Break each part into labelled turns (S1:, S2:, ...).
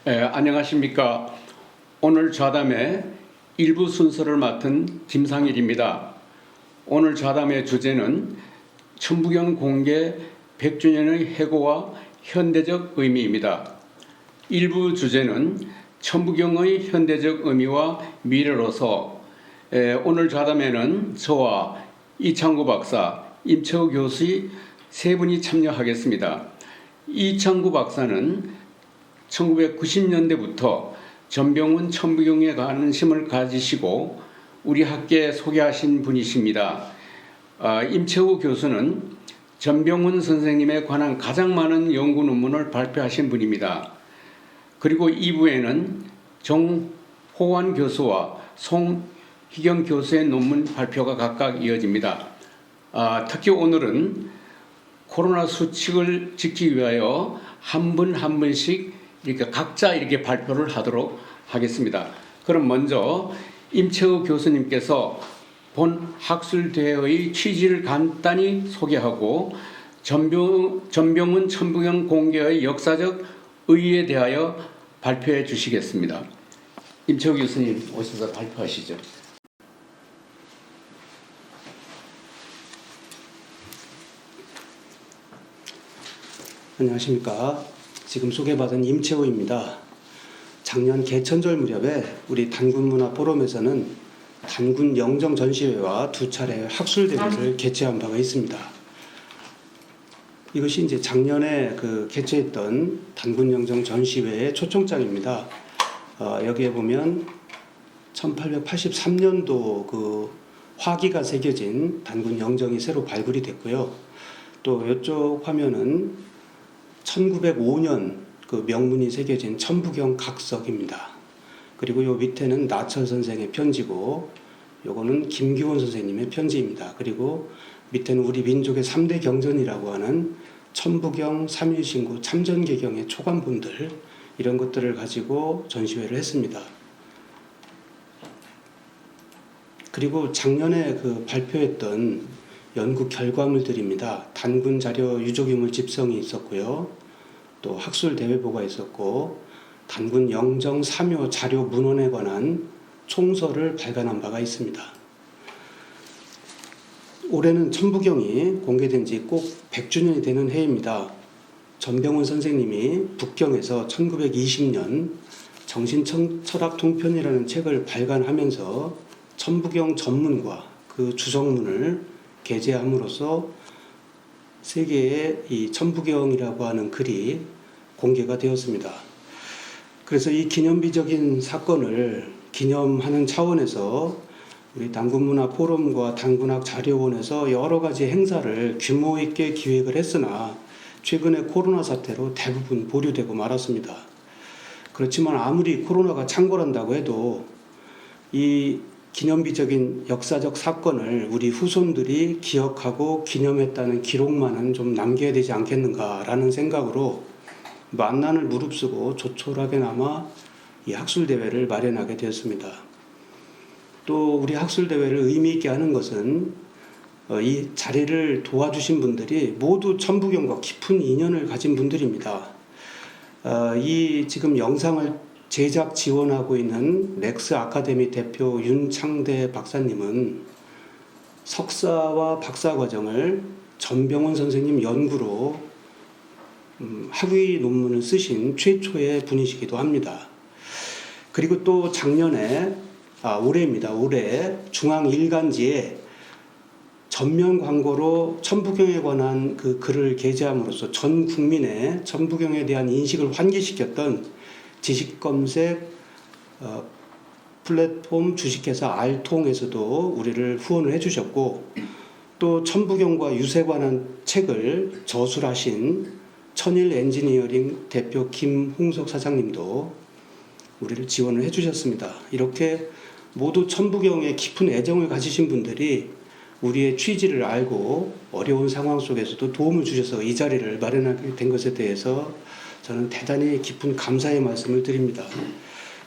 S1: 안녕하십니까. 오늘 좌담의 일부 순서를 맡은 김상일입니다. 오늘 좌담의 주제는 천부경 공개 100주년의 해고와 현대적 의미입니다. 일부 주제는 천부경의 현대적 의미와 미래로서 오늘 좌담에는 저와 이창구 박사, 임채우 교수의 세 분이 참여하겠습니다. 이창구 박사는 1990년대부터 전병훈 천부경에 관심을 가지시고 우리 학계에 소개하신 분이십니다. 임채우 교수는 전병훈 선생님에 관한 가장 많은 연구 논문을 발표하신 분입니다. 그리고 2부에는 정호환 교수와 송희경 교수의 논문 발표가 각각 이어집니다. 특히 오늘은 코로나 수칙을 지키기 위하여 한 분 한 분씩 이렇게 각자 이렇게 발표를 하도록 하겠습니다. 그럼 먼저 임채우 교수님께서 본 학술대회의 취지를 간단히 소개하고 전병훈 천부경 공개의 역사적 의의에 대하여 발표해 주시겠습니다. 임채우 교수님 오셔서 발표하시죠.
S2: 안녕하십니까. 지금 소개받은 임채우입니다. 작년 개천절 무렵에 우리 단군문화 포럼에서는 단군 영정 전시회와 두 차례 학술대회를 개최한 바가 있습니다. 이것이 이제 작년에 개최했던 단군 영정 전시회의 초청장입니다. 여기에 보면 1883년도 그 화기가 새겨진 단군 영정이 새로 발굴이 됐고요. 또 이쪽 화면은 1905년 그 명문이 새겨진 천부경 각석입니다. 그리고 요 밑에는 나철 선생의 편지고 요거는 김규원 선생님의 편지입니다. 그리고 밑에는 우리 민족의 3대 경전이라고 하는 천부경, 삼일신구, 참전개경의 초간본들 이런 것들을 가지고 전시회를 했습니다. 그리고 작년에 발표했던 연구 결과물들입니다. 단군 자료 유족유물 집성이 있었고요. 또 학술 대회보가 있었고 단군 영정 사묘 자료 문헌에 관한 총서를 발간한 바가 있습니다. 올해는 천부경이 공개된 지 꼭 100주년이 되는 해입니다. 전병훈 선생님이 북경에서 1920년 정신철학 통편이라는 책을 발간하면서 천부경 전문과 그 주석문을 게재함으로써 세계에 이 천부경이라고 하는 글이 공개가 되었습니다. 그래서 이 기념비적인 사건을 기념하는 차원에서 우리 단군문화 포럼과 단군학 자료원에서 여러 가지 행사를 규모 있게 기획을 했으나 최근에 코로나 사태로 대부분 보류되고 말았습니다. 그렇지만 아무리 코로나가 창궐한다고 해도 이 기념비적인 역사적 사건을 우리 후손들이 기억하고 기념했다는 기록만은 좀 남겨야 되지 않겠는가라는 생각으로 만난을 무릅쓰고 조촐하게나마 이 학술대회를 마련하게 되었습니다. 또 우리 학술대회를 의미 있게 하는 것은 이 자리를 도와주신 분들이 모두 천부경과 깊은 인연을 가진 분들입니다. 이 지금 영상을 제작 지원하고 있는 렉스 아카데미 대표 윤창대 박사님은 석사와 박사 과정을 전병훈 선생님 연구로 학위 논문을 쓰신 최초의 분이시기도 합니다. 그리고 또 작년에 올해입니다. 올해 중앙일간지에 전면 광고로 천부경에 관한 그 글을 게재함으로써 전 국민의 천부경에 대한 인식을 환기시켰던 지식검색 플랫폼 주식회사 알통에서도 우리를 후원을 해주셨고 또 천부경과 유세 관한 책을 저술하신 천일 엔지니어링 대표 김홍석 사장님도 우리를 지원을 해주셨습니다. 이렇게 모두 천부경에 깊은 애정을 가지신 분들이 우리의 취지를 알고 어려운 상황 속에서도 도움을 주셔서 이 자리를 마련하게 된 것에 대해서 저는 대단히 깊은 감사의 말씀을 드립니다.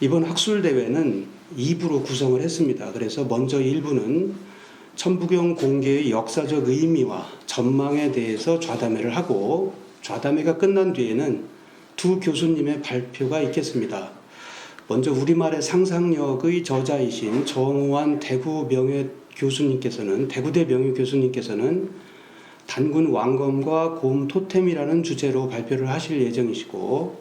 S2: 이번 학술대회는 2부로 구성을 했습니다. 그래서 먼저 1부는 천부경 공개의 역사적 의미와 전망에 대해서 좌담회를 하고 좌담회가 끝난 뒤에는 두 교수님의 발표가 있겠습니다. 먼저 우리말의 상상력의 저자이신 정호환 대구대 명예 교수님께서는 단군 왕검과 곰 토템이라는 주제로 발표를 하실 예정이시고,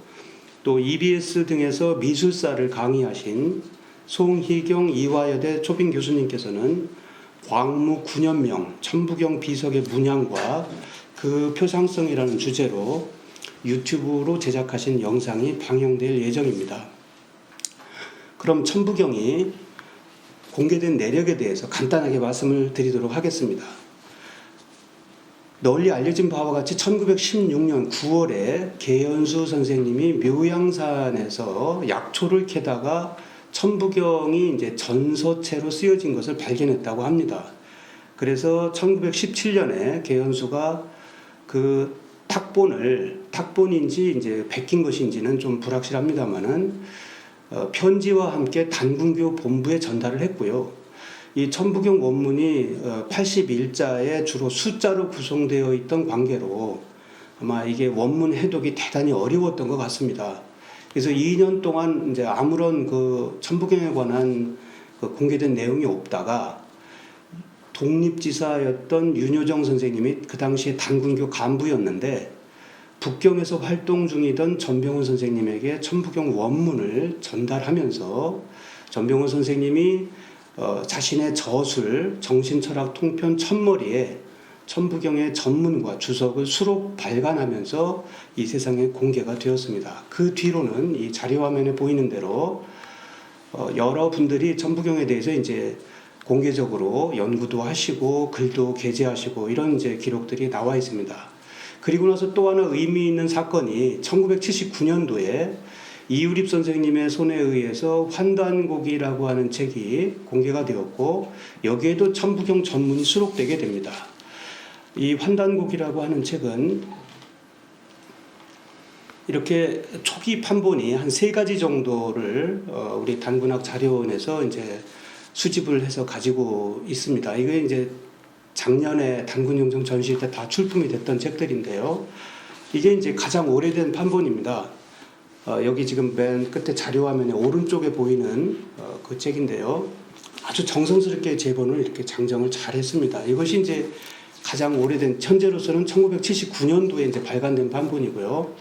S2: 또 EBS 등에서 미술사를 강의하신 송희경 이화여대 초빙 교수님께서는 광무 9년명 천부경 비석의 문양과 그 표상성이라는 주제로 유튜브로 제작하신 영상이 방영될 예정입니다. 그럼 천부경이 공개된 내력에 대해서 간단하게 말씀을 드리도록 하겠습니다. 널리 알려진 바와 같이 1916년 9월에 계연수 선생님이 묘양산에서 약초를 캐다가 천부경이 이제 전서체로 쓰여진 것을 발견했다고 합니다. 그래서 1917년에 계연수가 그 탁본인지 이제 베낀 것인지는 좀 불확실합니다만은 편지와 함께 단군교 본부에 전달을 했고요. 이 천부경 원문이 81자에 주로 숫자로 구성되어 있던 관계로 아마 이게 원문 해독이 대단히 어려웠던 것 같습니다. 그래서 2년 동안 이제 아무런 그 천부경에 관한 그 공개된 내용이 없다가 독립지사였던 윤효정 선생님이 그 당시에 단군교 간부였는데 북경에서 활동 중이던 전병훈 선생님에게 천부경 원문을 전달하면서 전병훈 선생님이 자신의 저술 정신철학 통편 첫머리에 천부경의 전문과 주석을 수록 발간하면서 이 세상에 공개가 되었습니다. 그 뒤로는 이 자료화면에 보이는 대로 여러분들이 천부경에 대해서 이제 공개적으로 연구도 하시고 글도 게재하시고 이런 이제 기록들이 나와 있습니다. 그리고 나서 또 하나 의미 있는 사건이 1979년도에 이유립 선생님의 손에 의해서 환단곡이라고 하는 책이 공개가 되었고 여기에도 천부경 전문이 수록되게 됩니다. 이 환단곡이라고 하는 책은 이렇게 초기 판본이 한 3가지 정도를 우리 단군학 자료원에서 이제 수집을 해서 가지고 있습니다. 이게 이제 작년에 단군영정 전시 때 다 출품이 됐던 책들인데요. 이게 이제 가장 오래된 판본입니다. 여기 지금 맨 끝에 자료화면에 오른쪽에 보이는 그 책인데요. 아주 정성스럽게 제본을 이렇게 장정을 잘 했습니다. 이것이 이제 가장 오래된, 현재로서는 1979년도에 이제 발간된 판본이고요.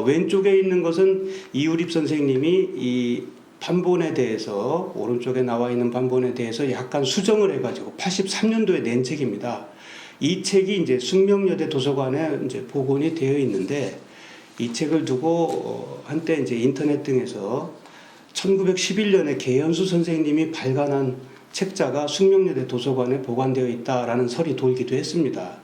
S2: 왼쪽에 있는 것은 이유립 선생님이 이 판본에 대해서, 오른쪽에 나와 있는 판본에 대해서 약간 수정을 해가지고 83년도에 낸 책입니다. 이 책이 이제 숙명여대 도서관에 이제 복원이 되어 있는데, 이 책을 두고 한때 이제 인터넷 등에서 1911년에 계연수 선생님이 발간한 책자가 숙명여대 도서관에 보관되어 있다라는 설이 돌기도 했습니다.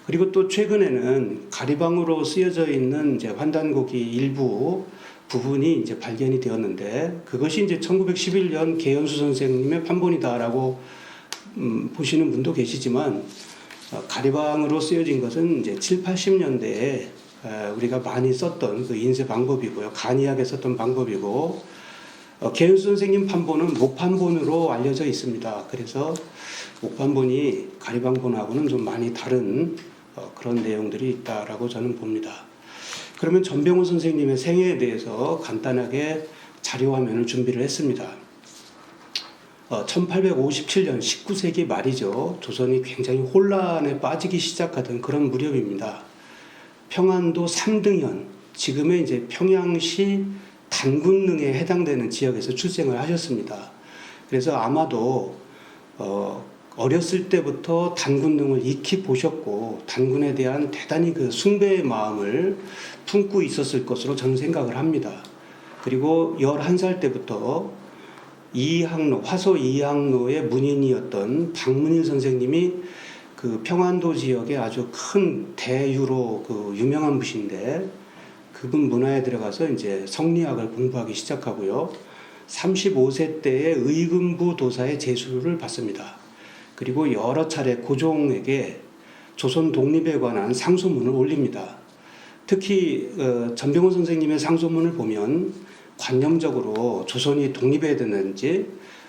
S2: 그리고 또 최근에는 가리방으로 쓰여져 있는 이제 환단곡이 일부 부분이 이제 발견이 되었는데, 그것이 이제 1911년 계연수 선생님의 판본이다라고 보시는 분도 계시지만, 가리방으로 쓰여진 것은 이제 7, 80년대에 우리가 많이 썼던 그 인쇄 방법이고요. 간이하게 썼던 방법이고, 계연수 선생님 판본은 목판본으로 알려져 있습니다. 그래서 목판본이 가리방본하고는 좀 많이 다른 그런 내용들이 있다라고 저는 봅니다. 그러면 전병훈 선생님의 생애에 대해서 간단하게 자료화면을 준비를 했습니다. 1857년 19세기 말이죠. 조선이 굉장히 혼란에 빠지기 시작하던 그런 무렵입니다. 평안도 삼등현, 지금의 이제 평양시 단군릉에 해당되는 지역에서 출생을 하셨습니다. 그래서 아마도 어렸을 때부터 단군릉을 익히 보셨고 단군에 대한 대단히 그 숭배의 마음을 품고 있었을 것으로 저는 생각을 합니다. 그리고 11살 때부터 이항로, 화서 이항로의 문인이었던 박문일 선생님이 그 평안도 지역의 아주 큰 대유로 그 유명한 분이신데, 그분 문화에 들어가서 이제 성리학을 공부하기 시작하고요. 35세 때에 의금부 도사의 제수를 받습니다. 그리고 여러 차례 고종에게 조선 독립에 관한 상소문을 올립니다. 특히 전병훈 선생님의 상소문을 보면 관념적으로 조선이 독립해야 된다든지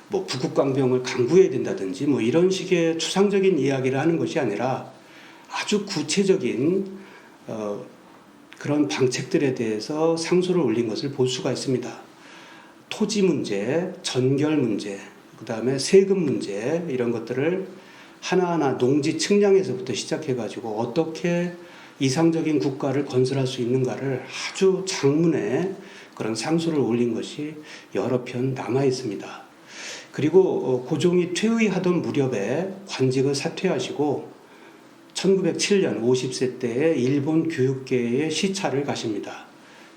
S2: 뭐 부국강병을 강구해야 된다든지 뭐 이런 식의 추상적인 이야기를 하는 것이 아니라 아주 구체적인 그런 방책들에 대해서 상소를 올린 것을 볼 수가 있습니다. 토지 문제, 전결 문제, 그 다음에 세금 문제 이런 것들을 하나하나 농지 측량에서부터 시작해가지고 어떻게 이상적인 국가를 건설할 수 있는가를 아주 장문의 그런 상소를 올린 것이 여러 편 남아 있습니다. 그리고 고종이 퇴위하던 무렵에 관직을 사퇴하시고 1907년 50세 때에 일본 교육계에 시차를 가십니다.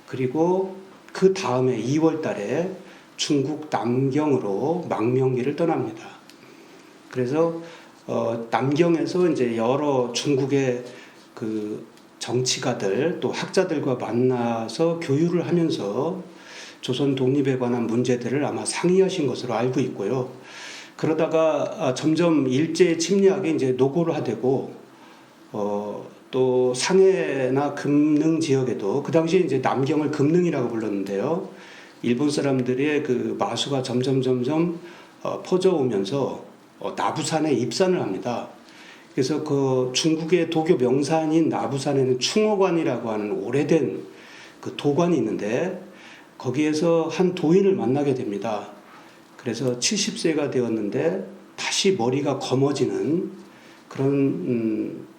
S2: 그리고 그 다음에 2월 달에 중국 남경으로 망명기를 떠납니다. 그래서 남경에서 이제 여러 중국의 그 정치가들 또 학자들과 만나서 교류를 하면서 조선 독립에 관한 문제들을 아마 상의하신 것으로 알고 있고요. 그러다가 점점 일제의 침략에 이제 노고를 하되고 또 상해나 금능 지역에도 그 당시에 이제 남경을 금능이라고 불렀는데요. 일본 사람들의 그 마수가 점점 퍼져오면서 나부산에 입산을 합니다. 그래서 그 중국의 도교 명산인 나부산에는 충호관이라고 하는 오래된 그 도관이 있는데 거기에서 한 도인을 만나게 됩니다. 그래서 70세가 되었는데 다시 머리가 검어지는 그런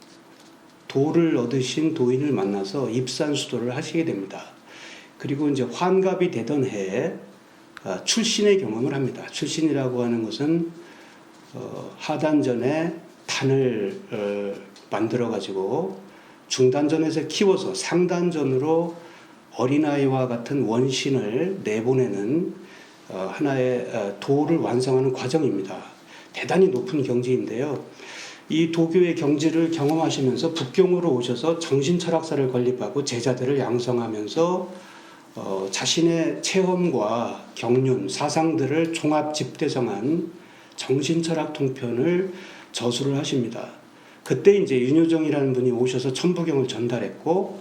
S2: 도를 얻으신 도인을 만나서 입산수도를 하시게 됩니다. 그리고 이제 환갑이 되던 해에 출신의 경험을 합니다. 출신이라고 하는 것은 하단전에 단을 만들어 가지고 중단전에서 키워서 상단전으로 어린아이와 같은 원신을 내보내는 하나의 도를 완성하는 과정입니다. 대단히 높은 경지인데요. 이 도교의 경지를 경험하시면서 북경으로 오셔서 정신철학사를 건립하고 제자들을 양성하면서 자신의 체험과 경륜, 사상들을 종합 집대성한 정신철학 통편을 저술을 하십니다. 그때 이제 윤효정이라는 분이 오셔서 천부경을 전달했고,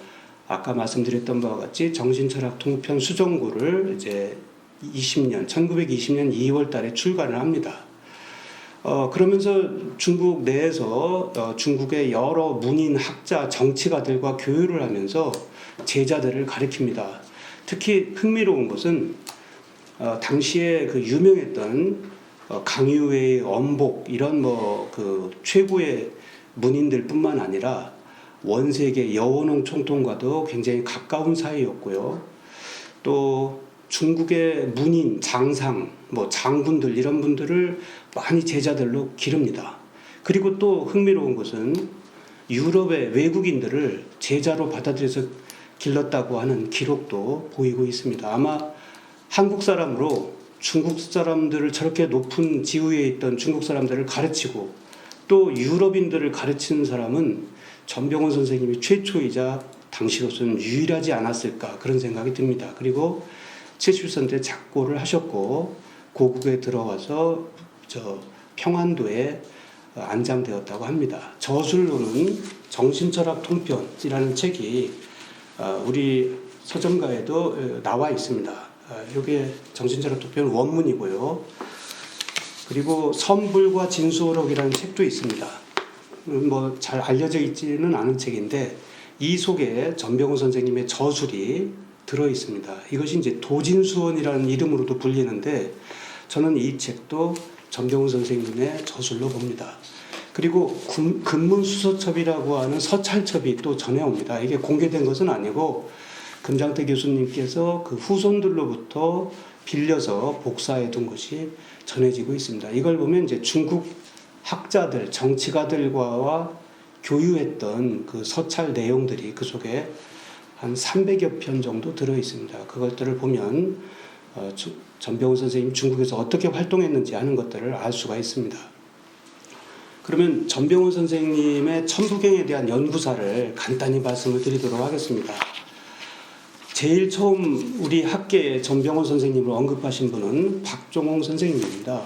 S2: 아까 말씀드렸던 바와 같이 정신철학 통편 수정고를 이제 1920년 2월 달에 출간을 합니다. 그러면서 중국 내에서 중국의 여러 문인, 학자, 정치가들과 교류를 하면서 제자들을 가르칩니다. 특히 흥미로운 것은 당시에 그 유명했던 강유의 엄복 이런 그 최고의 문인들뿐만 아니라 원세계 여원홍 총통과도 굉장히 가까운 사이였고요. 또 중국의 문인, 장상, 장군들 이런 분들을 많이 제자들로 기릅니다. 그리고 또 흥미로운 것은 유럽의 외국인들을 제자로 받아들여서 길렀다고 하는 기록도 보이고 있습니다. 아마 한국 사람으로 중국 사람들을 저렇게 높은 지위에 있던 중국 사람들을 가르치고 또 유럽인들을 가르치는 사람은 전병헌 선생님이 최초이자 당시로서는 유일하지 않았을까 그런 생각이 듭니다. 그리고 70선대 작고를 하셨고 고국에 들어와서 평안도에 안장되었다고 합니다. 저술로는 정신철학 통편이라는 책이 우리 서점가에도 나와 있습니다. 이게 정신철학 통편 원문이고요. 그리고 선불과 진수호록이라는 책도 있습니다. 잘 알려져 있지는 않은 책인데 이 속에 전병헌 선생님의 저술이 들어 있습니다. 이것이 이제 도진수원이라는 이름으로도 불리는데 저는 이 책도 전병헌 선생님의 저술로 봅니다. 그리고 금문수서첩이라고 하는 서찰첩이 또 전해옵니다. 이게 공개된 것은 아니고 금장태 교수님께서 그 후손들로부터 빌려서 복사해 둔 것이 전해지고 있습니다. 이걸 보면 이제 중국 학자들, 정치가들과 교유했던 그 서찰 내용들이 그 속에 한 300여 편 정도 들어 있습니다. 그것들을 보면 전병헌 선생님 중국에서 어떻게 활동했는지 하는 것들을 알 수가 있습니다. 그러면 전병헌 선생님의 천부경에 대한 연구사를 간단히 말씀을 드리도록 하겠습니다. 제일 처음 우리 학계에 전병헌 선생님을 언급하신 분은 박종홍 선생님입니다.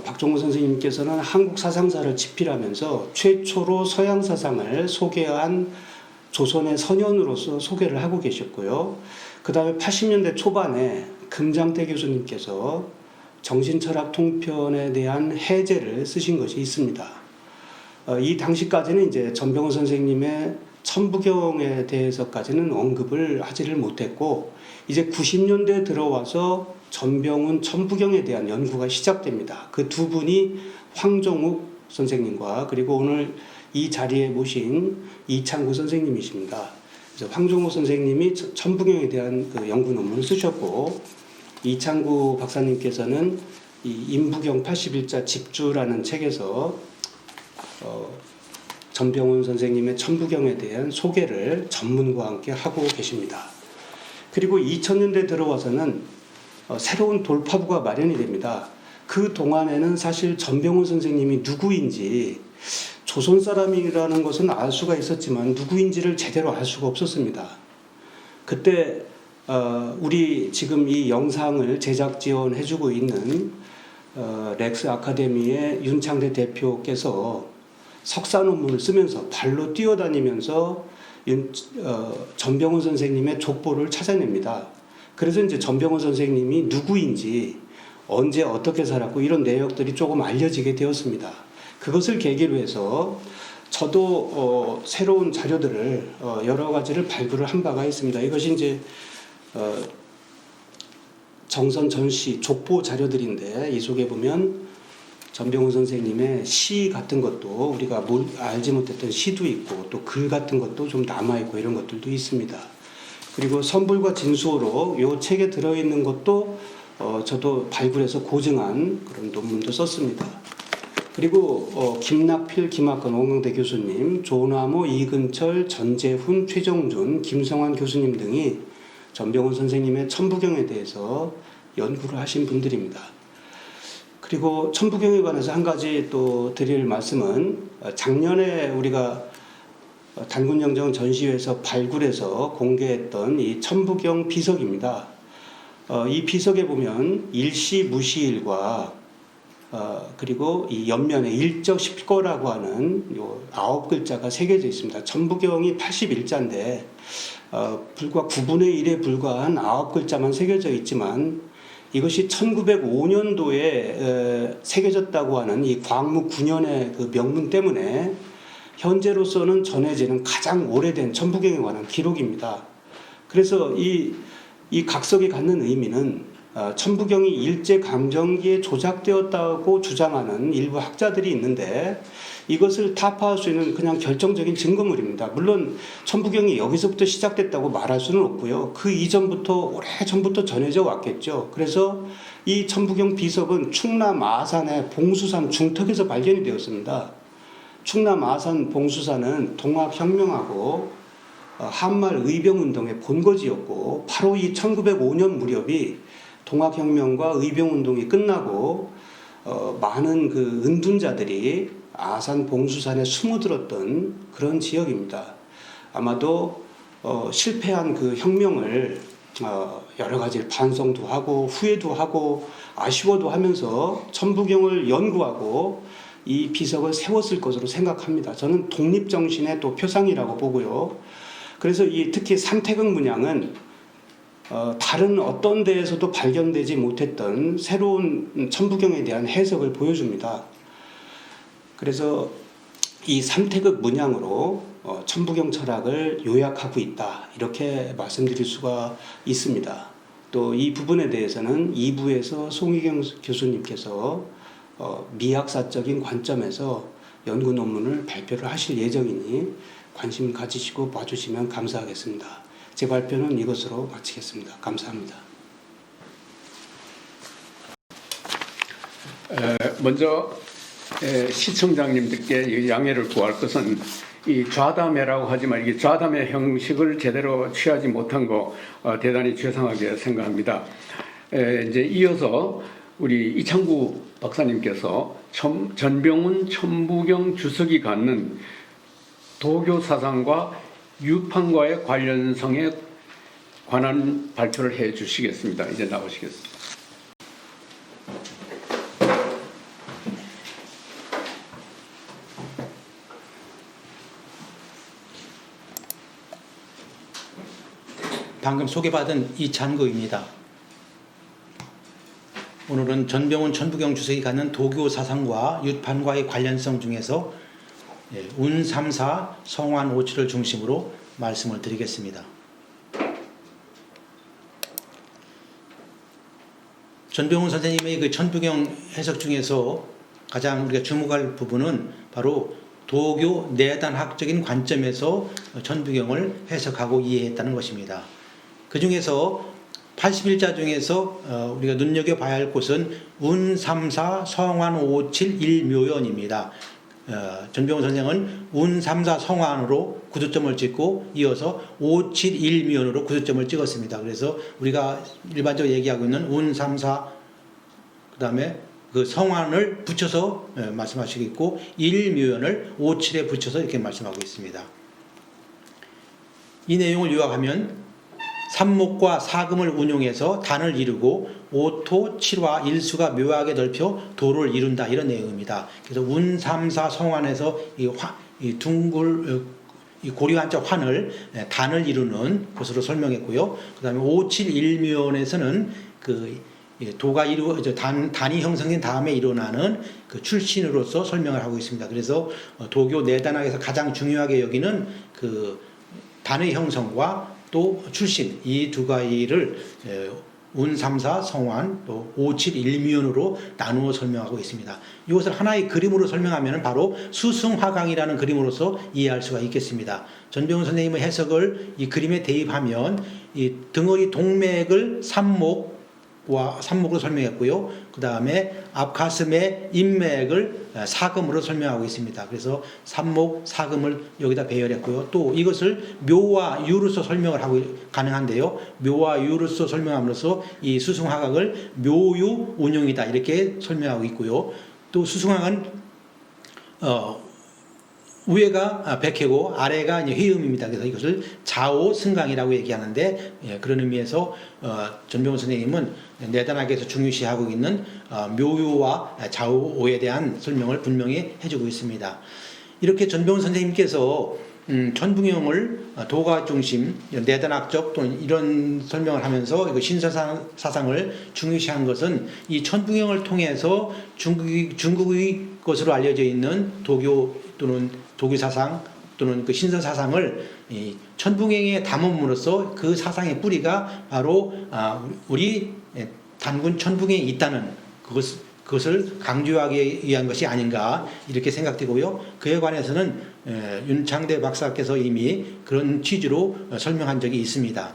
S2: 박종홍 선생님께서는 한국 사상사를 집필하면서 최초로 서양 사상을 소개한 조선의 선현으로서 소개를 하고 계셨고요. 그 다음에 80년대 초반에 금장태 교수님께서 정신철학 통편에 대한 해제를 쓰신 것이 있습니다. 이 당시까지는 이제 전병헌 선생님의 천부경에 대해서까지는 언급을 하지를 못했고 이제 90년대에 들어와서 전병훈 천부경에 대한 연구가 시작됩니다. 그 두 분이 황종욱 선생님과 그리고 오늘 이 자리에 모신 이창구 선생님이십니다. 그래서 황종욱 선생님이 천부경에 대한 그 연구 논문을 쓰셨고 이창구 박사님께서는 이 임부경 81자 집주라는 책에서 전병훈 선생님의 천부경에 대한 소개를 전문과 함께 하고 계십니다. 그리고 2000년대 들어와서는 새로운 돌파구가 마련이 됩니다. 그 동안에는 사실 전병훈 선생님이 누구인지 조선 사람이라는 것은 알 수가 있었지만 누구인지를 제대로 알 수가 없었습니다. 그때 우리 지금 이 영상을 제작 지원해주고 있는 렉스 아카데미의 윤창대 대표께서 석사 논문을 쓰면서 발로 뛰어다니면서 전병훈 선생님의 족보를 찾아냅니다. 그래서 이제 전병훈 선생님이 누구인지 언제 어떻게 살았고 이런 내역들이 조금 알려지게 되었습니다. 그것을 계기로 해서 저도 새로운 자료들을 여러 가지를 발굴을 한 바가 있습니다. 이것이 이제 정선 전시 족보 자료들인데 이 속에 보면 전병훈 선생님의 시 같은 것도 우리가 알지 못했던 시도 있고 또 글 같은 것도 좀 남아있고 이런 것들도 있습니다. 그리고 선불과 진수호로 이 책에 들어있는 것도 저도 발굴해서 고증한 그런 논문도 썼습니다. 그리고 김낙필, 김학건, 원광대 교수님, 조나모, 이근철, 전재훈, 최정준, 김성환 교수님 등이 전병훈 선생님의 천부경에 대해서 연구를 하신 분들입니다. 그리고 천부경에 관해서 한 가지 또 드릴 말씀은 작년에 우리가 단군영정 전시회에서 발굴해서 공개했던 이 천부경 비석입니다. 이 비석에 보면 일시 무시일과 그리고 이 옆면에 일적 십거라고 하는 요 9글자가 새겨져 있습니다. 천부경이 81자인데 불과 9분의 1에 불과한 9글자만 새겨져 있지만 이것이 1905년도에 새겨졌다고 하는 이 광무 9년의 그 명문 때문에 현재로서는 전해지는 가장 오래된 천부경에 관한 기록입니다. 그래서 이 각석이 갖는 의미는 천부경이 일제강점기에 조작되었다고 주장하는 일부 학자들이 있는데 이것을 타파할 수 있는 그냥 결정적인 증거물입니다. 물론 천부경이 여기서부터 시작됐다고 말할 수는 없고요. 그 이전부터 오래전부터 전해져 왔겠죠. 그래서 이 천부경 비석은 충남 아산의 봉수산 중턱에서 발견이 되었습니다. 충남 아산 봉수산은 동학혁명하고 한말 의병운동의 본거지였고 바로 이 1905년 무렵이 동학혁명과 의병운동이 끝나고 많은 그 은둔자들이 아산 봉수산에 숨어들었던 그런 지역입니다. 아마도 실패한 그 혁명을 여러 가지 반성도 하고 후회도 하고 아쉬워도 하면서 천부경을 연구하고 이 비석을 세웠을 것으로 생각합니다. 저는 독립정신의 또 표상이라고 보고요. 그래서 특히 삼태극 문양은 다른 어떤 데에서도 발견되지 못했던 새로운 천부경에 대한 해석을 보여줍니다. 그래서 이 삼태극 문양으로 천부경 철학을 요약하고 있다 이렇게 말씀드릴 수가 있습니다. 또 이 부분에 대해서는 2부에서 송희경 교수님께서 미학사적인 관점에서 연구 논문을 발표를 하실 예정이니 관심 가지시고 봐주시면 감사하겠습니다. 제 발표는 이것으로 마치겠습니다. 감사합니다.
S1: 먼저 시청자님들께 양해를 구할 것은 이 좌담회라고 하지만 이게 좌담회 형식을 제대로 취하지 못한 거 대단히 죄송하게 생각합니다. 이제 이어서 우리 이창구 박사님께서 전병훈 천부경 주석이 갖는 도교 사상과 유판과의 관련성에 관한 발표를 해 주시겠습니다. 이제 나오시겠습니다.
S3: 방금 소개받은 이찬구입니다. 오늘은 전병훈 천부경 주석이 갖는 도교 사상과 유판과의 관련성 중에서 운3사 성환 5칠을 중심으로 말씀을 드리겠습니다. 전병훈 선생님의 그 천부경 해석 중에서 가장 우리가 주목할 부분은 바로 도교 내단학적인 관점에서 천부경을 해석하고 이해했다는 것입니다. 그 중에서 81자 중에서 우리가 눈여겨봐야 할 곳은 운3사 성환 5칠 일묘연입니다. 전병훈 선생은 운3사 성환으로 구두점을 찍고 이어서 5칠 일묘연으로 구두점을 찍었습니다. 그래서 우리가 일반적으로 얘기하고 있는 운3사 그 다음에 그 성환을 붙여서 말씀하시고 일묘연을 5칠에 붙여서 이렇게 말씀하고 있습니다. 이 내용을 요약하면 삼목과 사금을 운용해서 단을 이루고 오토, 칠화, 일수가 묘하게 넓혀 도를 이룬다 이런 내용입니다. 그래서 운3사 성환에서 이 고리한자 환을 단을 이루는 것으로 설명했고요. 그 다음에 5칠 일묘원에서는 단이 형성된 다음에 일어나는 그 출신으로서 설명을 하고 있습니다. 그래서 도교 내단학에서 가장 중요하게 여기는 그 단의 형성과 또 출신 이 두 가지를 운3사 성환 또 5칠 일묘연으로 나누어 설명하고 있습니다. 이것을 하나의 그림으로 설명하면 바로 수승화강이라는 그림으로서 이해할 수가 있겠습니다. 전병훈 선생님의 해석을 이 그림에 대입하면 이 등허리 동맥을 삼목으로 설명했고요. 그 다음에 앞가슴의 인맥을 사금으로 설명하고 있습니다. 그래서 삼목, 사금을 여기다 배열했고요. 또 이것을 묘와 유로서 설명을 하고 가능한데요. 묘와 유로서 설명함으로써 이 수승화각을 묘유 운용이다 이렇게 설명하고 있고요. 또 수승화각은 위에가 백해고 아래가 이제 회음입니다. 그래서 이것을 좌오 승강이라고 얘기하는데 그런 의미에서 전병훈 선생님은 내단학에서 중요시하고 있는 묘유와 좌오에 대한 설명을 분명히 해주고 있습니다. 이렇게 전병훈 선생님께서 천부경을 도가 중심 내단학적 또는 이런 설명을 하면서 이거 신사상을 중요시한 것은 이 천부경을 통해서 중국의 것으로 알려져 있는 도교 또는 도교사상 또는 그 신선사상을 이 천부경에 담음으로써 그 사상의 뿌리가 바로 우리 단군 천부경에 있다는 그것을 강조하기 위한 것이 아닌가 이렇게 생각되고요. 그에 관해서는 윤창대 박사께서 이미 그런 취지로 설명한 적이 있습니다.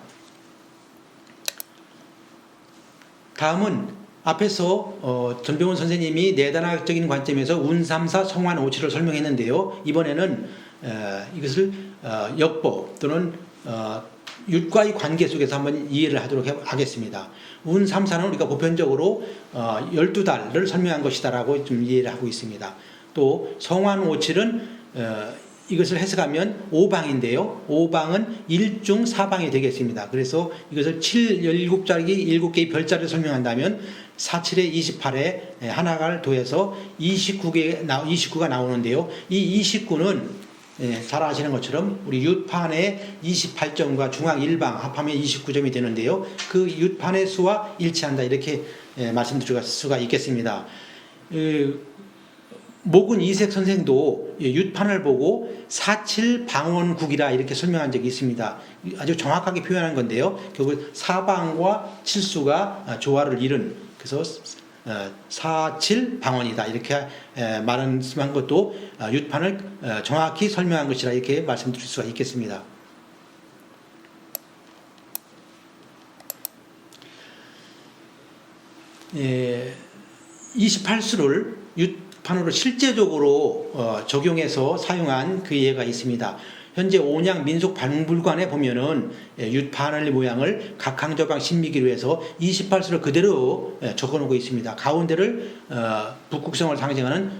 S3: 다음은 앞에서 전병훈 선생님이 내단학적인 관점에서 운3사 성환 5칠을 설명했는데요. 이번에는 이것을 역법 또는 윷과의 관계 속에서 한번 이해를 하도록 하겠습니다. 운3사는 우리가 보편적으로 12달을 설명한 것이다라고 좀 이해를 하고 있습니다. 또 성환 5칠은 이것을 해석하면 5방인데요. 5방은 1중 4방이 되겠습니다. 그래서 이것을 7개의 7개의 별자를 설명한다면 47에 28에 하나를 더해서 29가 나오는데요. 이 29는 잘 아시는 것처럼 우리 윷판의 28점과 중앙 1방 합하면 29점이 되는데요. 그 윷판의 수와 일치한다 이렇게 말씀드릴 수가 있겠습니다. 목은 이색 선생도 윷판을 보고 47방원국이라 이렇게 설명한 적이 있습니다. 아주 정확하게 표현한 건데요. 결국 4방과 7수가 조화를 이룬 그래서 47방원이다 이렇게 말한 것도 윷판을 정확히 설명한 것이라 이렇게 말씀드릴 수가 있겠습니다. 예, 28수를 윷판으로 실제적으로 적용해서 사용한 그 예가 있습니다. 현재 온양 민속박물관에 보면은 윷판의 모양을 각항저방 신미기로 해서 28수를 그대로 적어놓고 있습니다. 가운데를 북극성을 상징하는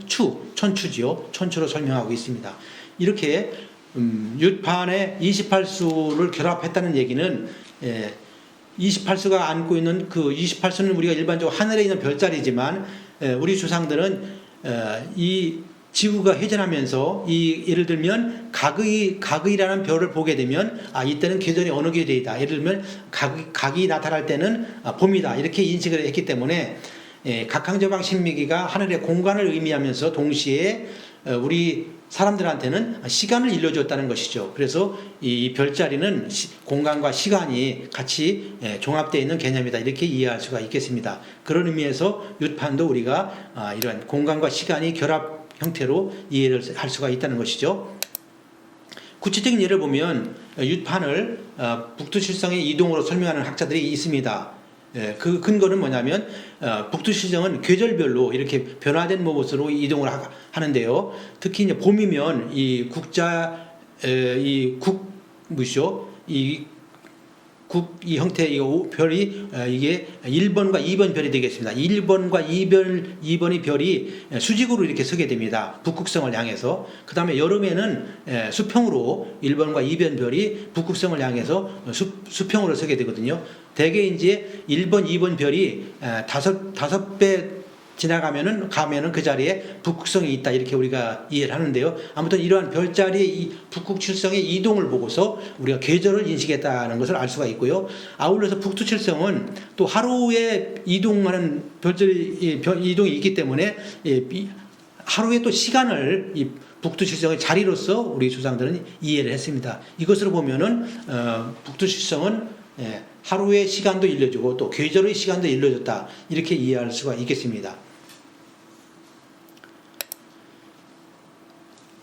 S3: 천추지요. 천추로 설명하고 있습니다. 이렇게 윷판에 28수를 결합했다는 얘기는 28수가 안고 있는 그 28수는 우리가 일반적으로 하늘에 있는 별자리지만 우리 조상들은 이 지구가 회전하면서 예를 들면 각의라는 별을 보게 되면 이때는 계절이 어느 계절이다. 예를 들면 각이 나타날 때는 봄이다. 이렇게 인식을 했기 때문에 각항저방 신미기가 하늘의 공간을 의미하면서 동시에 우리 사람들한테는 시간을 일러줬다는 것이죠. 그래서 이 별자리는 공간과 시간이 같이 종합되어 있는 개념이다. 이렇게 이해할 수가 있겠습니다. 그런 의미에서 윳판도 우리가 이런 공간과 시간이 결합 형태로 이해를 할 수가 있다는 것이죠. 구체적인 예를 보면 윳판을 북두칠성의 이동으로 설명하는 학자들이 있습니다. 그 근거는 뭐냐면 북두칠성은 계절별로 이렇게 변화된 모습으로 이동을 하는데요. 특히 이제 봄이면 이 이 형태의 별이 이게 1번과 2번 별이 되겠습니다. 1번과 2번의 별이 수직으로 이렇게 서게 됩니다. 북극성을 향해서. 그 다음에 여름에는 수평으로 1번과 2번 별이 북극성을 향해서 수평으로 서게 되거든요. 대개 이제 1번, 2번 별이 다섯 배 가면은 그 자리에 북극성이 있다 이렇게 우리가 이해를 하는데요. 아무튼 이러한 별자리의 이 북극칠성의 이동을 보고서 우리가 계절을 인식했다는 것을 알 수가 있고요. 아울러서 북두칠성은 또 하루에 이동하는 별자리 이동이 있기 때문에 하루에 또 시간을 이 북두칠성의 자리로서 우리 조상들은 이해를 했습니다. 이것으로 보면은 북두칠성은 하루의 시간도 일러주고 또 계절의 시간도 일러줬다 이렇게 이해할 수가 있겠습니다.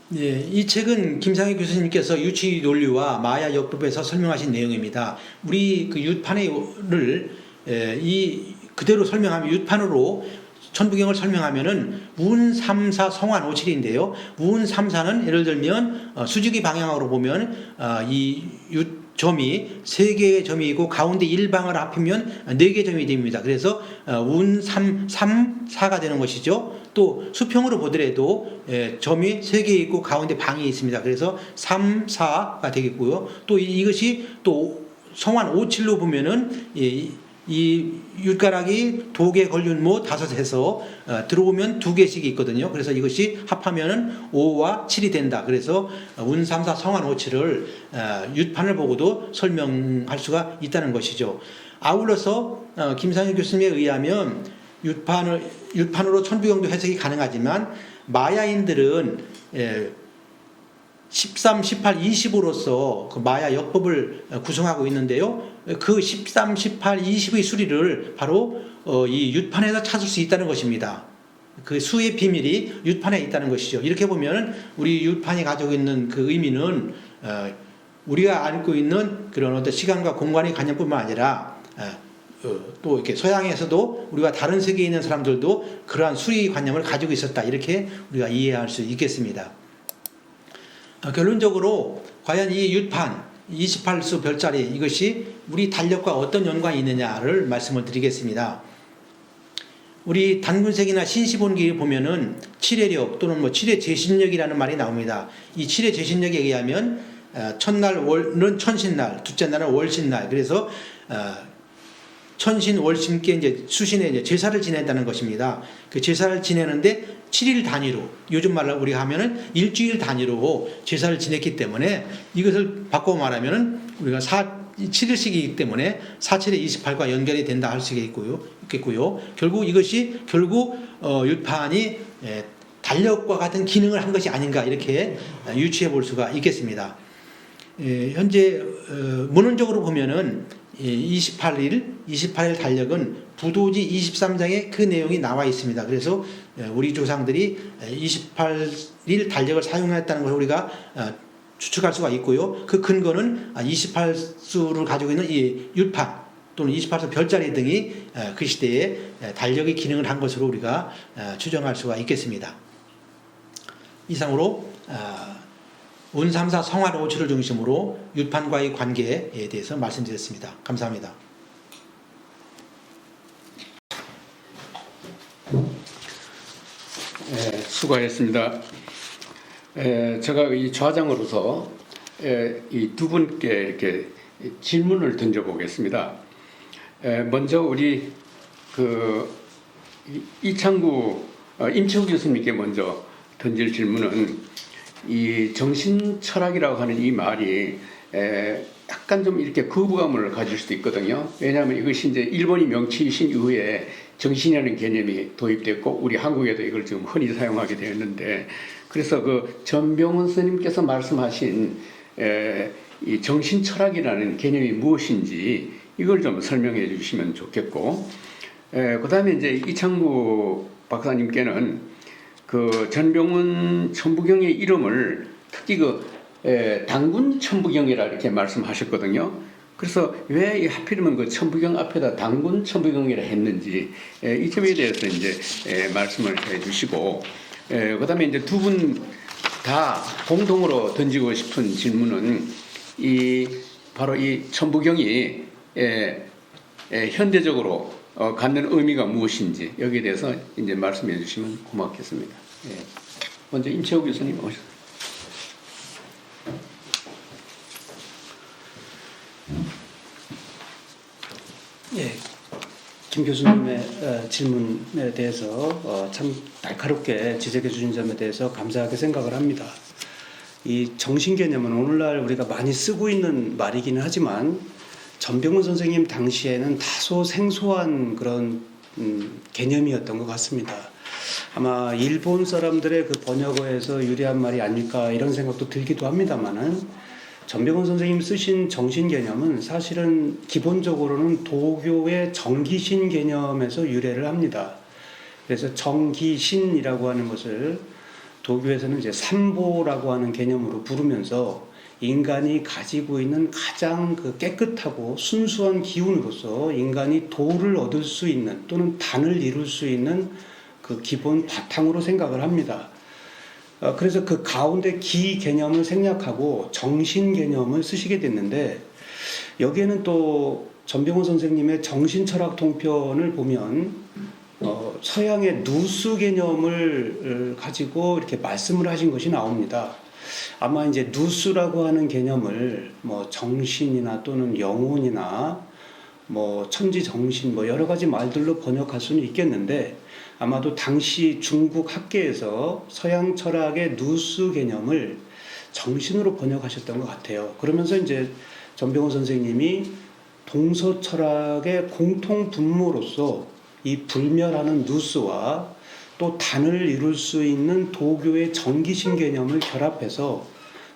S3: 이 책은 김상희 교수님께서 유치 논리와 마야 역법에서 설명하신 내용입니다. 우리 그 윳판을 그대로 설명하면 윳판으로 천부경을 설명하면은 운3사 성환 5칠인데요. 운3사는 예를 들면 수직의 방향으로 보면 이 점이 3개의 점이 있고 가운데 1방을 합하면 4개의 점이 됩니다. 그래서 운3사가 되는 것이죠. 또 수평으로 보더라도 점이 3개 있고 가운데 방이 있습니다. 그래서 3, 4가 되겠고요. 또 이것이 또 성환 5칠로 보면은 이 윳가락이 독에 걸린 모 5에서 들어오면 2개씩 있거든요. 그래서 이것이 합하면은 5와 7이 된다. 그래서 운3사 성환 5칠을 윳판을 보고도 설명할 수가 있다는 것이죠. 아울러서 김상일 교수님에 의하면 윳판으로 천부경도 해석이 가능하지만 마야인들은 13, 18, 20으로서 그 마야 역법을 구성하고 있는데요. 그 13, 18, 20의 수리를 바로 이 윳판에서 찾을 수 있다는 것입니다. 그 수의 비밀이 윳판에 있다는 것이죠. 이렇게 보면 우리 윳판이 가지고 있는 그 의미는 우리가 알고 있는 그런 어떤 시간과 공간의 관념뿐만 아니라 또 이렇게 서양에서도 우리가 다른 세계에 있는 사람들도 그러한 수의 관념을 가지고 있었다. 이렇게 우리가 이해할 수 있겠습니다. 결론적으로 과연 이 윳판 28수 별자리 이것이 우리 달력과 어떤 연관이 있느냐를 말씀을 드리겠습니다. 우리 단군색이나 신시본기를 보면은 칠해력 또는 뭐 칠해 제신력이라는 말이 나옵니다. 이 칠해 제신력에 의하면 첫날은 천신날, 둘째 날은 월신날. 그래서 천신 월신께 이제 수신에 이제 제사를 지낸다는 것입니다. 그 제사를 지내는데 7일 단위로, 요즘 말로 우리가 하면은 일주일 단위로 제사를 지냈기 때문에 이것을 바꿔 말하면은 우리가 7일씩이기 때문에 4, 7에 28과 연결이 된다 할 수 있겠고요. 결국 이것이 윳판이 달력과 같은 기능을 한 것이 아닌가 이렇게 유추해 볼 수가 있겠습니다. 현재 문헌적으로 보면은 28일 달력은 부도지 23장에 그 내용이 나와 있습니다. 그래서 우리 조상들이 28일 달력을 사용했다는 것을 우리가 추측할 수가 있고요. 그 근거는 28수를 가지고 있는 이 윳판 또는 28수 별자리 등이 그 시대에 달력의 기능을 한 것으로 우리가 추정할 수가 있겠습니다. 이상으로 운3사 성환 5칠을 중심으로 윳판과의 관계에 대해서 말씀드렸습니다. 감사합니다.
S1: 수고하셨습니다. 제가 이 좌장으로서 이 두 분께 이렇게 질문을 던져보겠습니다. 먼저 우리 이창구 임채우 교수님께 먼저 던질 질문은 이 정신철학이라고 하는 이 말이 약간 좀 이렇게 거부감을 가질 수도 있거든요. 왜냐하면 이것이 이제 일본이 명치이신 이후에 정신이라는 개념이 도입됐고 우리 한국에도 이걸 지금 흔히 사용하게 되었는데 그래서 그 전병훈 스님께서 말씀하신 이 정신 철학이라는 개념이 무엇인지 이걸 좀 설명해 주시면 좋겠고, 그다음에 이제 이창구 박사님께는 그 전병훈 천부경의 이름을 특히 당군 천부경이라 이렇게 말씀하셨거든요. 그래서 왜 하필이면 그 천부경 앞에다 당군 천부경이라 했는지 이 점에 대해서 이제 말씀을 해주시고, 그다음에 이제 두 분 다 공동으로 던지고 싶은 질문은 바로 이 천부경이 현대적으로 갖는 의미가 무엇인지 여기에 대해서 이제 말씀해 주시면 고맙겠습니다. 먼저 임채호 교수님 오셨습니다.
S2: 예, 김 교수님의 질문에 대해서 참 날카롭게 지적해 주신 점에 대해서 감사하게 생각을 합니다. 이 정신 개념은 오늘날 우리가 많이 쓰고 있는 말이기는 하지만 전병훈 선생님 당시에는 다소 생소한 그런 개념이었던 것 같습니다. 아마 일본 사람들의 그 번역어에서 유래한 말이 아닐까 이런 생각도 들기도 합니다만은 전병훈 선생님 쓰신 정신 개념은 사실은 기본적으로는 도교의 정기신 개념에서 유래를 합니다. 그래서 정기신이라고 하는 것을 도교에서는 이제 삼보라고 하는 개념으로 부르면서 인간이 가지고 있는 가장 그 깨끗하고 순수한 기운으로서 인간이 도를 얻을 수 있는 또는 단을 이룰 수 있는 그 기본 바탕으로 생각을 합니다. 그래서 그 가운데 기 개념을 생략하고 정신 개념을 쓰시게 됐는데, 여기에는 또 전병훈 선생님의 정신철학 통편을 보면 서양의 누수 개념을 가지고 이렇게 말씀을 하신 것이 나옵니다. 아마 이제 누수라고 하는 개념을 뭐 정신이나 또는 영혼이나 뭐 천지 정신 뭐 여러 가지 말들로 번역할 수는 있겠는데, 아마도 당시 중국 학계에서 서양 철학의 누수 개념을 정신으로 번역하셨던 것 같아요. 그러면서 이제 전병훈 선생님이 동서 철학의 공통 분모로서 이 불멸하는 누수와 또 단을 이룰 수 있는 도교의 정기신 개념을 결합해서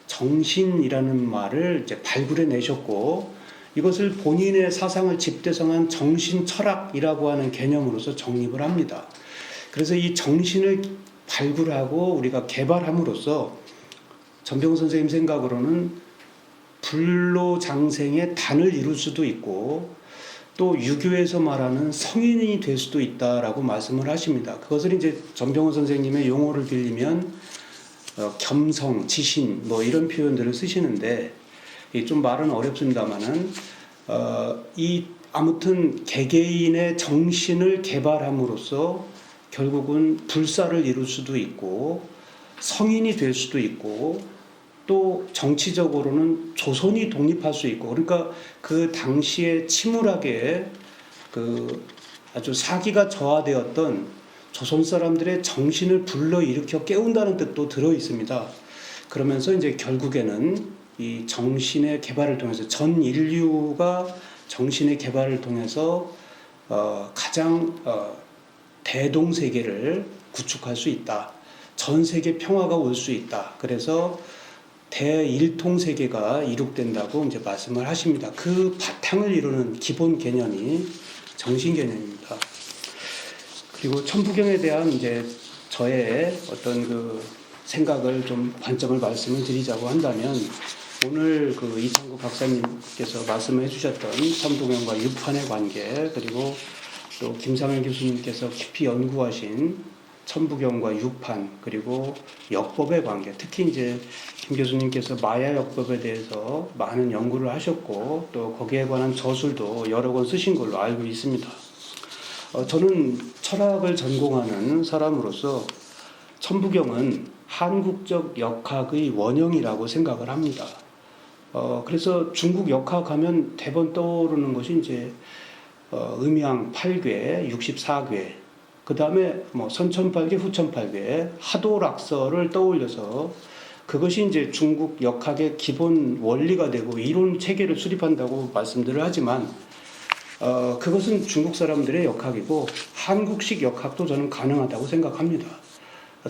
S2: 정신이라는 말을 이제 발굴해 내셨고, 이것을 본인의 사상을 집대성한 정신 철학이라고 하는 개념으로서 정립을 합니다. 그래서 이 정신을 발굴하고 우리가 개발함으로써 전병훈 선생님 생각으로는 불로장생의 단을 이룰 수도 있고 또 유교에서 말하는 성인이 될 수도 있다라고 말씀을 하십니다. 그것을 이제 전병훈 선생님의 용어를 빌리면 겸성, 지신 뭐 이런 표현들을 쓰시는데, 좀 말은 어렵습니다만은 아무튼 개개인의 정신을 개발함으로써 결국은 불사를 이룰 수도 있고 성인이 될 수도 있고 또 정치적으로는 조선이 독립할 수 있고, 그러니까 그 당시에 침울하게 그 아주 사기가 저하되었던 조선 사람들의 정신을 불러일으켜 깨운다는 뜻도 들어 있습니다. 그러면서 이제 결국에는 이 정신의 개발을 통해서 전 인류가 정신의 개발을 통해서 가장 대동세계를 구축할 수 있다. 전 세계 평화가 올 수 있다. 그래서 대일통세계가 이룩된다고 이제 말씀을 하십니다. 그 바탕을 이루는 기본 개념이 정신 개념입니다. 그리고 천부경에 대한 이제 저의 어떤 그 생각을 좀 관점을 말씀을 드리자고 한다면, 오늘 그 이창구 박사님께서 말씀해 주셨던 천부경과 유판의 관계, 그리고 또 김상현 교수님께서 깊이 연구하신 천부경과 유판, 그리고 역법의 관계, 특히 이제 김 교수님께서 마야 역법에 대해서 많은 연구를 하셨고 또 거기에 관한 저술도 여러 권 쓰신 걸로 알고 있습니다. 저는 철학을 전공하는 사람으로서 천부경은 한국적 역학의 원형이라고 생각을 합니다. 그래서 중국 역학하면 대번 떠오르는 것이 이제 음양 8괴, 64괴, 그 다음에 뭐 선천팔괴, 후천팔괴, 하도락서를 떠올려서 그것이 이제 중국 역학의 기본 원리가 되고 이론 체계를 수립한다고 말씀들을 하지만, 그것은 중국 사람들의 역학이고 한국식 역학도 저는 가능하다고 생각합니다.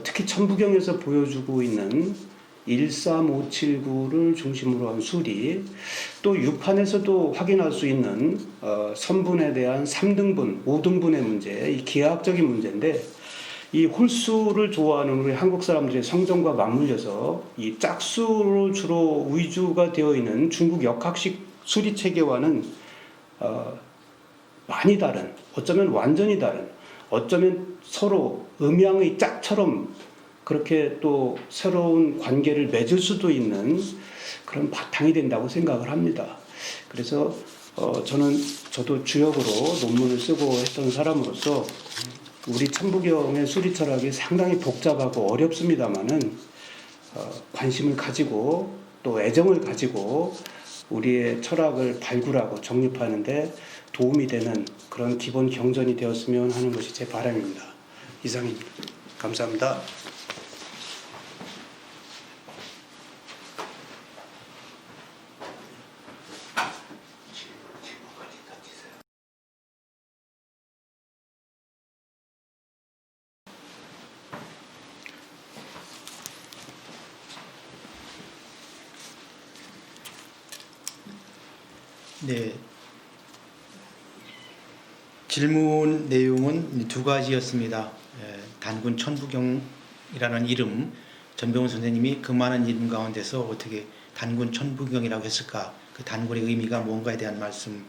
S2: 특히 천부경에서 보여주고 있는 13579를 중심으로 한 수리, 또 유판에서도 확인할 수 있는 선분에 대한 3등분, 5등분의 문제, 이 기하학적인 문제인데, 이 홀수를 좋아하는 우리 한국 사람들의 성정과 맞물려서 이 짝수로 주로 위주가 되어 있는 중국 역학식 수리 체계와는 많이 다른, 어쩌면 완전히 다른, 어쩌면 서로 음양의 짝처럼 그렇게 또 새로운 관계를 맺을 수도 있는 그런 바탕이 된다고 생각을 합니다. 그래서 저도 주역으로 논문을 쓰고 했던 사람으로서 우리 천부경의 수리 철학이 상당히 복잡하고 어렵습니다만은 관심을 가지고 또 애정을 가지고 우리의 철학을 발굴하고 정립하는데 도움이 되는 그런 기본 경전이 되었으면 하는 것이 제 바람입니다. 이상입니다. 감사합니다.
S3: 네. 질문 내용은 두 가지였습니다. 단군 천부경이라는 이름, 전병훈 선생님이 그 많은 이름 가운데서 어떻게 단군 천부경이라고 했을까? 그 단군의 의미가 뭔가에 대한 말씀을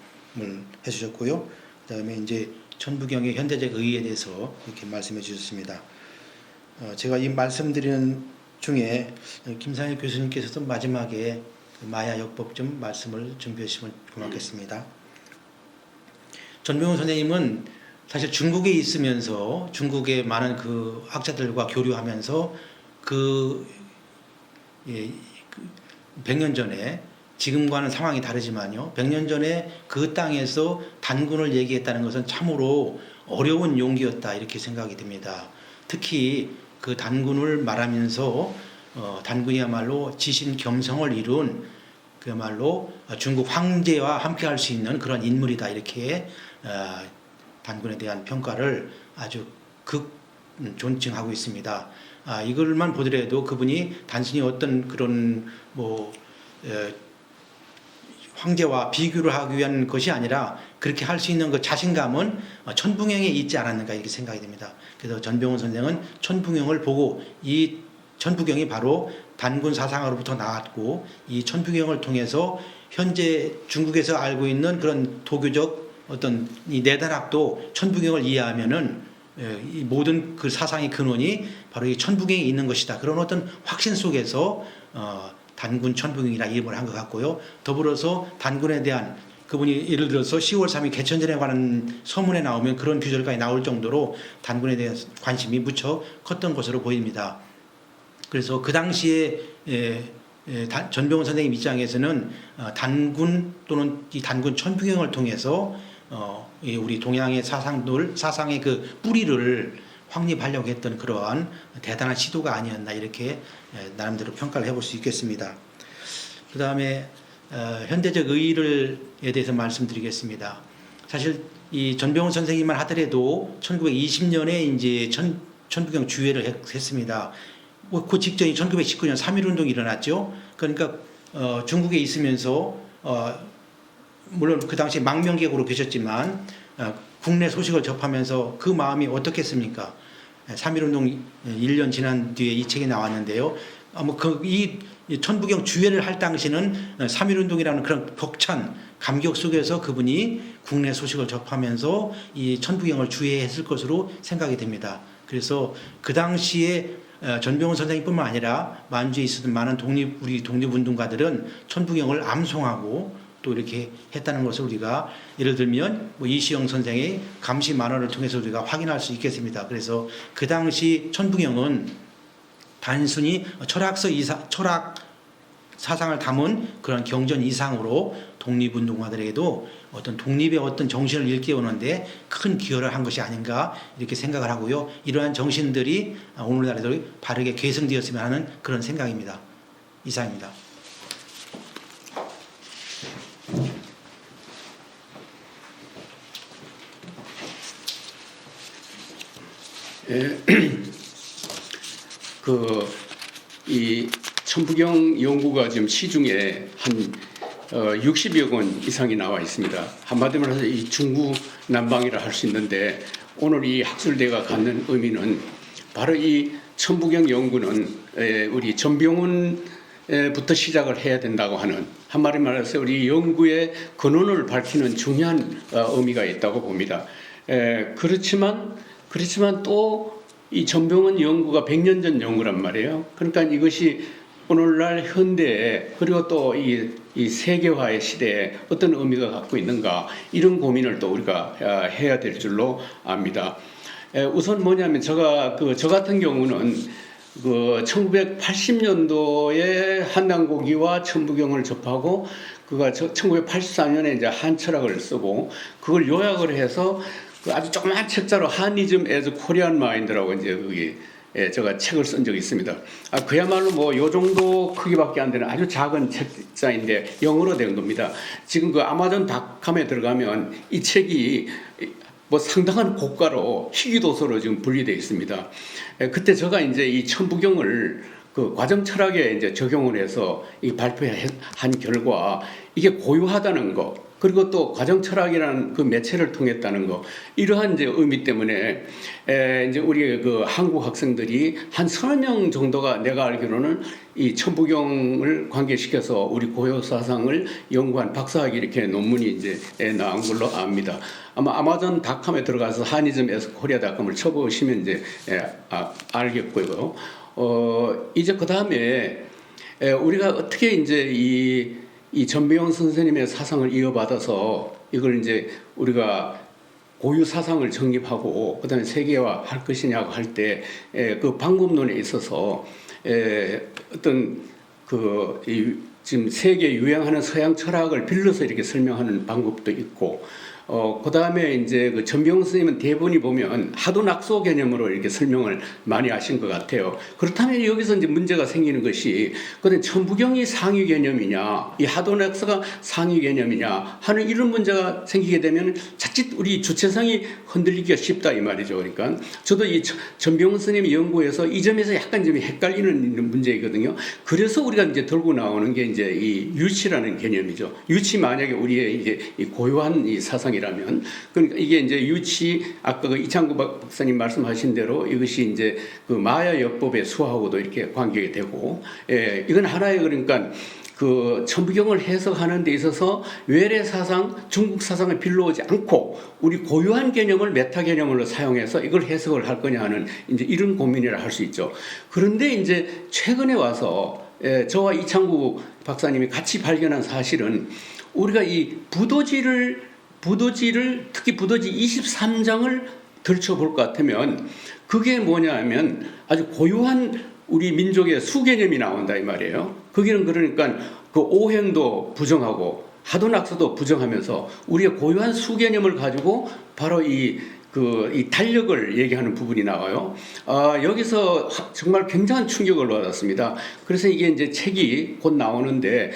S3: 해주셨고요. 그다음에 이제 천부경의 현대적 의의에 대해서 이렇게 말씀해 주셨습니다. 제가 이 말씀드리는 중에 김상일 교수님께서도 마지막에 그 마야 역법 좀 말씀을 준비해 주시면 고맙겠습니다. 전병훈 선생님은 사실 중국에 있으면서 중국의 많은 그 학자들과 교류하면서 그 100년 전에 지금과는 상황이 다르지만요. 100년 전에 그 땅에서 단군을 얘기했다는 것은 참으로 어려운 용기였다 이렇게 생각이 됩니다. 특히 그 단군을 말하면서 단군이야말로 지신 겸성을 이룬 그야말로 중국 황제와 함께 할 수 있는 그런 인물이다 이렇게 단군에 대한 평가를 아주 존칭하고 있습니다. 이걸만 보더라도 그분이 단순히 어떤 그런 황제와 비교를 하기 위한 것이 아니라 그렇게 할 수 있는 그 자신감은 천부경에 있지 않았는가 이렇게 생각이 됩니다. 그래서 전병훈 선생은 천부경을 보고 이 천부경이 바로 단군 사상으로부터 나왔고 이 천부경을 통해서 현재 중국에서 알고 있는 그런 도교적 어떤 이 내단학도 천부경을 이해하면은 이 모든 그 사상의 근원이 바로 이 천부경에 있는 것이다. 그런 어떤 확신 속에서 단군 천부경이라 이름을 한 것 같고요. 더불어서 단군에 대한 그분이 예를 들어서 10월 3일 개천전에 관한 서문에 나오면 그런 규절까지 나올 정도로 단군에 대한 관심이 무척 컸던 것으로 보입니다. 그래서 그 당시에 전병훈 선생님 입장에서는 단군 또는 이 단군 천부경을 통해서 우리 동양의 사상의 그 뿌리를 확립하려고 했던 그러한 대단한 시도가 아니었나 이렇게 나름대로 평가를 해볼 수 있겠습니다. 그 다음에 현대적 의의에 대해서 말씀드리겠습니다. 사실 이 전병훈 선생님만 하더라도 1920년에 이제 천부경 주회를 했습니다. 그 직전이 1919년 3.1운동이 일어났죠. 그러니까 중국에 있으면서 물론 그 당시 망명객으로 계셨지만 국내 소식을 접하면서 그 마음이 어떻겠습니까? 3.1운동 1년 지난 뒤에 이 책이 나왔는데요. 이 천부경 주회를 할 당시는 3.1운동이라는 그런 벅찬 감격 속에서 그분이 국내 소식을 접하면서 이 천부경을 주회했을 것으로 생각이 됩니다. 그래서 그 당시에 전병훈 선생님뿐만 아니라 만주에 있었던 많은 우리 독립운동가들은 천부경을 암송하고 또 이렇게 했다는 것을 우리가 예를 들면 이시영 선생의 감시 만화를 통해서 우리가 확인할 수 있겠습니다. 그래서 그 당시 천부경은 단순히 철학 사상을 담은 그런 경전 이상으로 독립운동가들에게도 어떤 독립의 어떤 정신을 일깨우는데 큰 기여를 한 것이 아닌가 이렇게 생각을 하고요. 이러한 정신들이 오늘날에도 바르게 계승되었으면 하는 그런 생각입니다. 이상입니다.
S1: 이 천부경 연구가 지금 시중에 한 60여 권 이상이 나와 있습니다. 한마디로 해서 이 중구난방이라 할 수 있는데 오늘 이 학술대가 갖는 의미는 바로 이 천부경 연구는 우리 전병훈부터 시작을 해야 된다고 하는, 한마디로 말해서 우리 연구의 근원을 밝히는 중요한 의미가 있다고 봅니다. 그렇지만 또 이 전병훈 연구가 100년 전 연구란 말이에요. 그러니까 이것이 오늘날 현대에 그리고 또 이 세계화의 시대에 어떤 의미가 갖고 있는가, 이런 고민을 또 우리가 해야 될 줄로 압니다. 우선 뭐냐면 저 같은 경우는 1980년도에 한양고기와 천부경을 접하고 그가 1984년에 이제 한철학을 쓰고 그걸 요약을 해서 그 아주 조그만 책자로 한이즘 에즈 코리안 마인드라고 이제 거기 제가 책을 쓴 적이 있습니다. 그야말로 뭐 요 정도 크기밖에 안 되는 아주 작은 책자인데 영어로 된 겁니다. 지금 그 아마존닷컴에 들어가면 이 책이 뭐 상당한 고가로 희귀도서로 지금 분리되어 있습니다. 그때 제가 이제 이 천부경을 그 과정 철학에 이제 적용을 해서 이 발표한 결과 이게 고유하다는 거, 그리고 또 과정 철학이라는 그 매체를 통했다는 거, 이러한 이제 의미 때문에 이제 우리 그 한국 학생들이 한 30명 정도가 내가 알기로는 이 천부경을 관계시켜서 우리 고유 사상을 연구한 박사학위 이렇게 논문이 이제 나온 걸로 압니다. 아마 아마존닷컴에 들어가서 한이즘에서 코리아닷컴을 쳐보시면 이제 알겠고요. 이제 그 다음에 우리가 어떻게 이제 이 전병훈 선생님의 사상을 이어받아서 이걸 이제 우리가 고유 사상을 정립하고 그다음에 세계화 할 것이냐고 할 때 그 방법론에 있어서 어떤 지금 세계 유행하는 서양 철학을 빌려서 이렇게 설명하는 방법도 있고, 그 다음에 이제 그 전병훈 선생님은 대본이 보면 하도낙소 개념으로 이렇게 설명을 많이 하신 것 같아요. 그렇다면 여기서 이제 문제가 생기는 것이, 그런데 천부경이 상위 개념이냐, 이 하도낙소가 상위 개념이냐 하는 이런 문제가 생기게 되면 자칫 우리 주체성이 흔들리기가 쉽다 이 말이죠. 그러니까 저도 이 전병훈 선생님 연구에서 이 점에서 약간 좀 헷갈리는 문제이거든요. 그래서 우리가 이제 들고 나오는 게 이제 이 유치라는 개념이죠. 유치 만약에 우리의 이제 이 고유한 이 사상이라면, 그러니까 이게 이제 유치, 아까 그 이창구 박사님 말씀하신 대로 이것이 이제 그 마야 여법의 수하고도 이렇게 관계가 되고, 이건 하나의 그러니까 그 천부경을 해석하는 데 있어서 외래 사상, 중국 사상을 빌려오지 않고 우리 고유한 개념을 메타 개념으로 사용해서 이걸 해석을 할 거냐 하는 이제 이런 고민이라 할 수 있죠. 그런데 이제 최근에 와서 저와 이창구 박사님이 같이 발견한 사실은, 우리가 이 부도지를 특히 부도지 23장을 들춰볼 것 같으면 그게 뭐냐 하면 아주 고유한 우리 민족의 수개념이 나온다 이 말이에요. 거기는 그러니까 그 오행도 부정하고 하도낙서도 부정하면서 우리의 고유한 수개념을 가지고 바로 이 달력을 얘기하는 부분이 나와요. 여기서 정말 굉장한 충격을 받았습니다. 그래서 이게 이제 책이 곧 나오는데,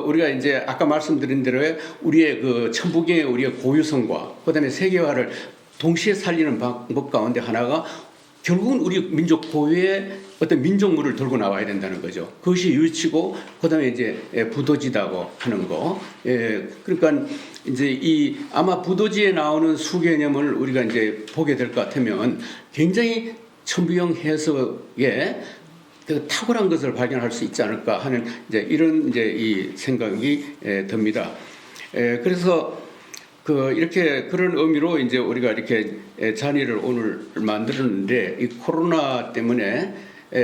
S1: 우리가 이제 아까 말씀드린 대로 우리의 그 천부경의 우리의 고유성과 그다음에 세계화를 동시에 살리는 방법 가운데 하나가 결국은 우리 민족 고유의 어떤 민족물을 들고 나와야 된다는 거죠. 그것이 유치고 그다음에 이제 부도지다고 하는 거. 그러니까 이제 아마 부도지에 나오는 수개념을 우리가 이제 보게 될 것 같으면 굉장히 천부경 해석에 그 탁월한 것을 발견할 수 있지 않을까 하는 이제 이런 이제 이 생각이 듭니다. 그래서 이렇게 그런 의미로 이제 우리가 이렇게 자리를 오늘 만들었는데, 이 코로나 때문에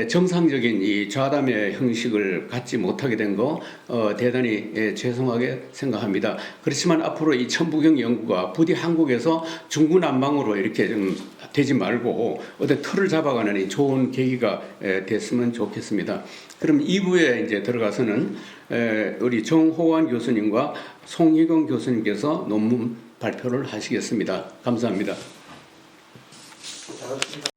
S1: 정상적인 이 좌담의 형식을 갖지 못하게 된 거 대단히 죄송하게 생각합니다. 그렇지만 앞으로 이 천부경 연구가 부디 한국에서 중구난방으로 이렇게 좀 되지 말고 어떤 틀을 잡아가는 이 좋은 계기가 됐으면 좋겠습니다. 그럼 2부에 이제 들어가서는 우리 정호환 교수님과 송희경 교수님께서 논문 발표를 하시겠습니다. 감사합니다.
S3: 잘하셨습니다.